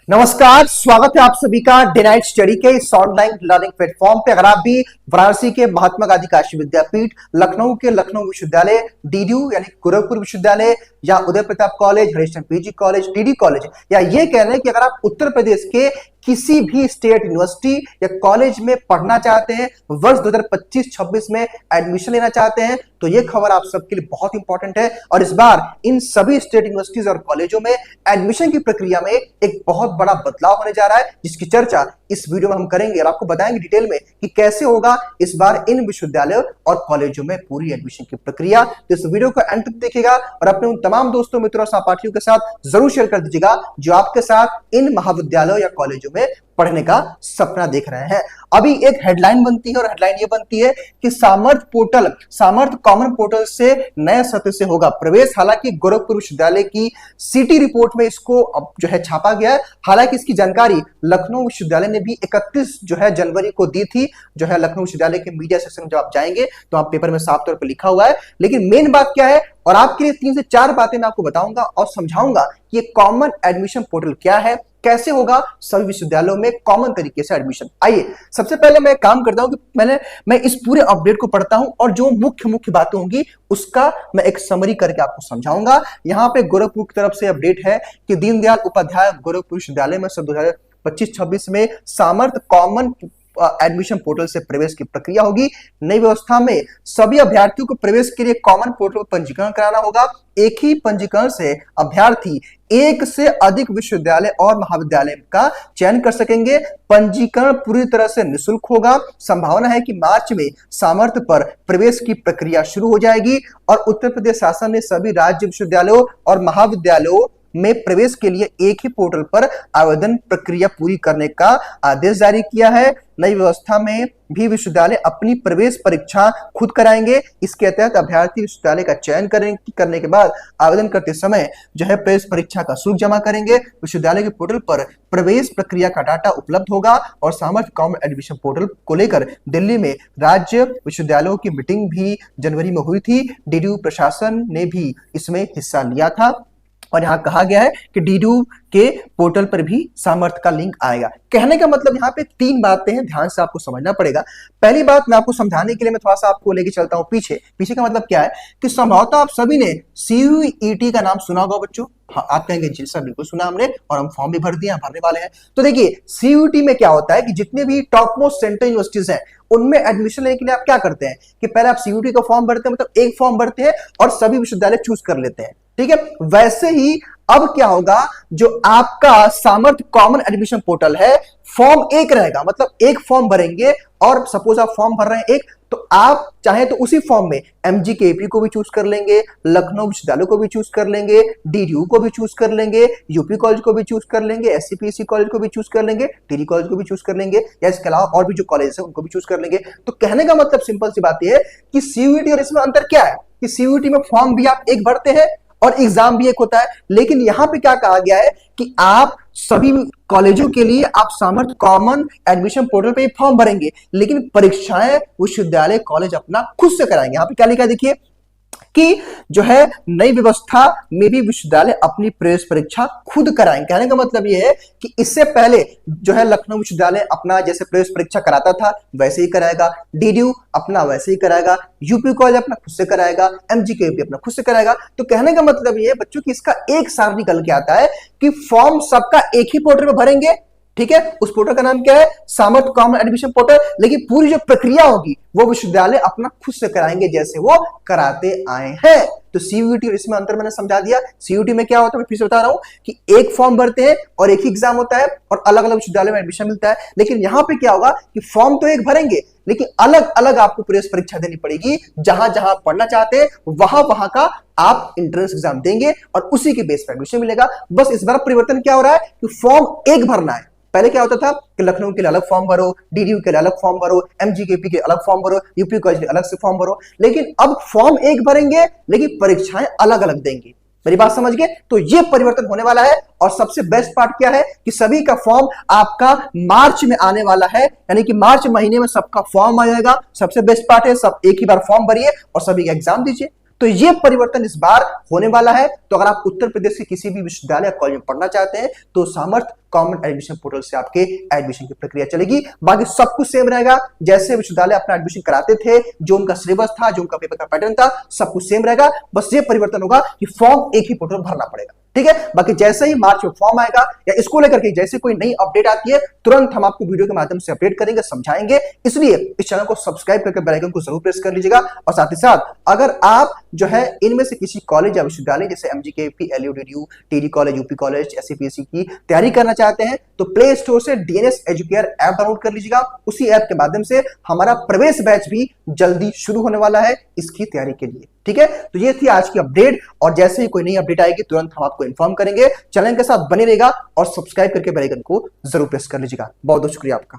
नमस्कार, स्वागत है आप सभी का डे नाइट स्टडी के इस ऑनलाइन लर्निंग प्लेटफॉर्म पे। अगर आप भी वाराणसी के महात्मा गांधी काशी विद्यापीठ, लखनऊ के लखनऊ विश्वविद्यालय, डीडीयू यानी गोरखपुर विश्वविद्यालय या Uday Pratap college, Harishchandra PG college, DD college, या ये कह रहे हैं कि अगर आप उत्तर प्रदेश के किसी भी स्टेट यूनिवर्सिटी या कॉलेज में पढ़ना चाहते हैं, वर्ष 2025-26 में एडमिशन लेना चाहते हैं, तो ये खबर आप सबके लिए बहुत इंपॉर्टेंट है। और इस बार इन सभी स्टेट यूनिवर्सिटीज और कॉलेजों में एडमिशन की प्रक्रिया में एक बहुत बड़ा बदलाव होने जा रहा है, जिसकी चर्चा इस वीडियो में हम करेंगे और आपको बताएंगे डिटेल में कि कैसे होगा इस बार इन विश्वविद्यालयों और कॉलेजों में पूरी एडमिशन की प्रक्रिया। तो इस वीडियो को एंड तक देखिएगा और अपने उन तमाम दोस्तों, मित्रों, सहपाठियों के साथ जरूर शेयर कर दीजिएगा जो आपके साथ इन महाविद्यालयों या कॉलेजों में पढ़ने का सपना देख रहे हैं। अभी एक हेडलाइन बनती है और हेडलाइन ये बनती है कि सामर्थ कॉमन पोर्टल से नए सत्र से होगा प्रवेश। हालांकि गोरखपुर विश्वविद्यालय की सीटी रिपोर्ट में इसको अब जो है छापा गया है। हालांकि इसकी जानकारी लखनऊ विश्वविद्यालय ने भी 31 जो है जनवरी को दी थी। जो है लखनऊ विश्वविद्यालय के मीडिया सेक्शन में जब आप जाएंगे तो आप पेपर में साफ तौर पर लिखा हुआ है। लेकिन मेन बात क्या है, और आपके लिए 3 से 4 बातें मैं आपको बताऊंगा और समझाऊंगा कि ये कॉमन एडमिशन पोर्टल क्या है, कैसे होगा सभी विश्वविद्यालयों में कॉमन तरीके से एडमिशन। आइए सबसे पहले मैं काम करता हूं कि मैं इस पूरे अपडेट को पढ़ता हूं और जो मुख्य बातें होंगी उसका मैं एक समरी करके आपको समझाऊंगा। यहां पे गोरखपुर की तरफ से अपडेट है कि दीनदयाल उपाध्याय गोरखपुर विश्वविद्यालय में 2025-26 में सामर्थ कॉमन एडमिशन पोर्टल से प्रवेश की प्रक्रिया होगी। नई व्यवस्था में सभी अभ्यर्थियों को प्रवेश के लिए कॉमन पोर्टल पर पंजीकरण कराना होगा। एक ही पंजीकरण से अभ्यर्थी एक से अधिक विश्वविद्यालय और महाविद्यालय का चयन कर सकेंगे। पंजीकरण पूरी तरह से निःशुल्क होगा। संभावना है कि मार्च में सामर्थ्य पर प्रवेश की प्रक्रिया शुरू हो जाएगी और उत्तर प्रदेश शासन ने सभी राज्य विश्वविद्यालयों और महाविद्यालयों में प्रवेश के लिए एक ही पोर्टल पर आवेदन प्रक्रिया पूरी करने का आदेश जारी किया है। नई व्यवस्था में भी विश्वविद्यालय अपनी प्रवेश परीक्षा खुद कराएंगे। इसके तहत अभ्यर्थी विश्वविद्यालय का चयन करने के बाद आवेदन करते समय जो है प्रवेश परीक्षा का शुल्क जमा करेंगे। विश्वविद्यालय के पोर्टल पर प्रवेश प्रक्रिया का डाटा उपलब्ध होगा और सामर्थ्य कॉमन एडमिशन पोर्टल को लेकर दिल्ली में राज्य विश्वविद्यालयों की मीटिंग भी जनवरी में हुई थी। डीडीयू प्रशासन ने भी इसमें हिस्सा लिया था और यहां कहा गया है कि डीडीयू के पोर्टल पर भी सामर्थ्य का लिंक आएगा। कहने का मतलब यहाँ पे 3 बातें हैं, ध्यान से आपको समझना पड़ेगा। पहली बात मैं आपको समझाने के लिए मैं थोड़ा सा आपको लेके चलता हूं पीछे का मतलब क्या है कि संभवतः आप सभी ने सीयूईटी का नाम सुना होगा बच्चों। हाँ, आप कहेंगे जी सर बिल्कुल सुना हमने और हम फॉर्म भी भर दिए, भरने वाले हैं। तो देखिए सीयूईटी में क्या होता है कि जितने भी टॉप मोस्ट सेंट्रल यूनिवर्सिटीज हैं उनमें एडमिशन लेने के लिए आप क्या करते हैं कि पहले आप सीयूईटी का फॉर्म भरते हैं, मतलब एक फॉर्म भरते हैं और सभी विश्वविद्यालय चूज कर लेते हैं। ठीक है, वैसे ही अब क्या होगा, जो आपका सामर्थ्य कॉमन एडमिशन पोर्टल है, फॉर्म एक रहेगा, मतलब एक फॉर्म भरेंगे और सपोज आप फॉर्म भर रहे हैं एक, तो आप चाहे तो उसी फॉर्म में एमजीकेपी को भी चूज कर लेंगे, लखनऊ विश्वविद्यालय को भी चूज कर लेंगे, डीडीयू को भी चूज कर लेंगे, यूपी कॉलेज को भी चूज कर लेंगे, एससीपीएससी कॉलेज को भी चूज कर लेंगे, टीडी कॉलेज को भी चूज कर लेंगे, या इसके अलावा और भी जो कॉलेज है उनको भी चूज कर लेंगे। तो कहने का मतलब सिंपल सी बात यह है कि सीयूईटी और इसमें अंतर क्या है कि सीयूईटी में फॉर्म भी आप एक भरते हैं और एग्जाम भी एक होता है, लेकिन यहां पे क्या कहा गया है कि आप सभी कॉलेजों के लिए आप सामर्थ्य कॉमन एडमिशन पोर्टल पे फॉर्म भरेंगे, लेकिन परीक्षाएं विश्वविद्यालय कॉलेज अपना खुद से कराएंगे। यहां पे क्या लिखा है देखिए कि जो है नई व्यवस्था में भी विश्वविद्यालय अपनी प्रवेश परीक्षा खुद कराएंगे। कहने का मतलब यह है कि इससे पहले जो है लखनऊ विश्वविद्यालय अपना जैसे प्रवेश परीक्षा कराता था वैसे ही कराएगा, डीडीयू अपना वैसे ही कराएगा, यूपी कॉलेज अपना खुद से कराएगा, एमजीकेपी अपना खुद से कराएगा। तो कहने का मतलब यह है बच्चों की इसका एक सार निकल के आता है कि फॉर्म सबका एक ही पोर्टल में भरेंगे। ठीक है, उस पोर्टल का नाम क्या है, सामर्थ्य कॉमन एडमिशन पोर्टल, लेकिन पूरी जो प्रक्रिया होगी वो विश्वविद्यालय अपना खुद से कराएंगे जैसे वो कराते आए हैं। तो सीयूईटी और इसमें अंतर मैंने समझा दिया। सीयूईटी में क्या होता है मैं फिर से बता रहा हूं कि एक फॉर्म भरते हैं और एक ही एग्जाम होता है और अलग अलग विश्वविद्यालय में एडमिशन मिलता है, लेकिन यहां पे क्या होगा कि फॉर्म तो एक भरेंगे लेकिन अलग अलग आपको प्रवेश परीक्षा देनी पड़ेगी। जहां जहां पढ़ना चाहते हैं वहां वहां का आप एंट्रेंस एग्जाम देंगे और उसी के बेस पर एडमिशन मिलेगा। बस इस बार परिवर्तन क्या हो रहा है कि फॉर्म एक भरना है। पहले क्या होता था कि लखनऊ के लिए अलग फॉर्म भरो, डीडीयू के लिए अलग फॉर्म भरो, एमजीकेपी के अलग फॉर्म भरो, यूपी कॉलेज के अलग से फॉर्म भरो, लेकिन अब फॉर्म एक भरेंगे लेकिन परीक्षाएं अलग अलग देंगे। मेरी बात समझ गए? तो ये परिवर्तन होने वाला है और सबसे बेस्ट पार्ट क्या है कि सभी का फॉर्म आपका मार्च में आने वाला है, यानी कि मार्च महीने में सबका फॉर्म आ जाएगा। सबसे बेस्ट पार्ट है सब एक ही बार फॉर्म भरिए और सभी का एग्जाम दीजिए। तो ये परिवर्तन इस बार होने वाला है। तो अगर आप उत्तर प्रदेश के किसी भी विश्वविद्यालय या कॉलेज में पढ़ना चाहते हैं तो सामर्थ्य कॉमन एडमिशन पोर्टल से आपके एडमिशन की प्रक्रिया चलेगी। बाकी सब कुछ सेम रहेगा, जैसे विश्वविद्यालय अपना एडमिशन कराते थे, जो उनका सिलेबस था, जो उनका पेपर का पैटर्न था, सब कुछ सेम रहेगा। बस ये परिवर्तन होगा कि फॉर्म एक ही पोर्टल में भरना पड़ेगा, ठीक है। बाकी जैसे ही मार्च में फॉर्म आएगा या इसको लेकर के जैसे कोई नई अपडेट आती है तुरंत हम आपको वीडियो के माध्यम से अपडेट करेंगे, समझाएंगे। इसलिए इस चैनल को सब्सक्राइब करके बेल आइकन को जरूर प्रेस कर लीजिएगा। और साथ ही साथ अगर आप जो है इनमें से किसी कॉलेज या विश्वविद्यालय जैसे MGKV, LU, DDU, TD college, UP college, SCPSC की तैयारी करना चाहते हैं तो प्ले स्टोर से डीएनएस एजुकेयर ऐप डाउनलोड कर लीजिएगा। उसी ऐप के माध्यम से हमारा प्रवेश बैच भी जल्दी शुरू होने वाला है इसकी तैयारी के लिए, ठीक है। तो ये थी आज की अपडेट, और जैसे ही कोई नई अपडेट आएगी तुरंत हम आपको इन्फॉर्म करेंगे। चैनल के साथ बने रहेगा और सब्सक्राइब करके बेल आइकन को जरूर प्रेस कर लीजिएगा। बहुत बहुत शुक्रिया आपका।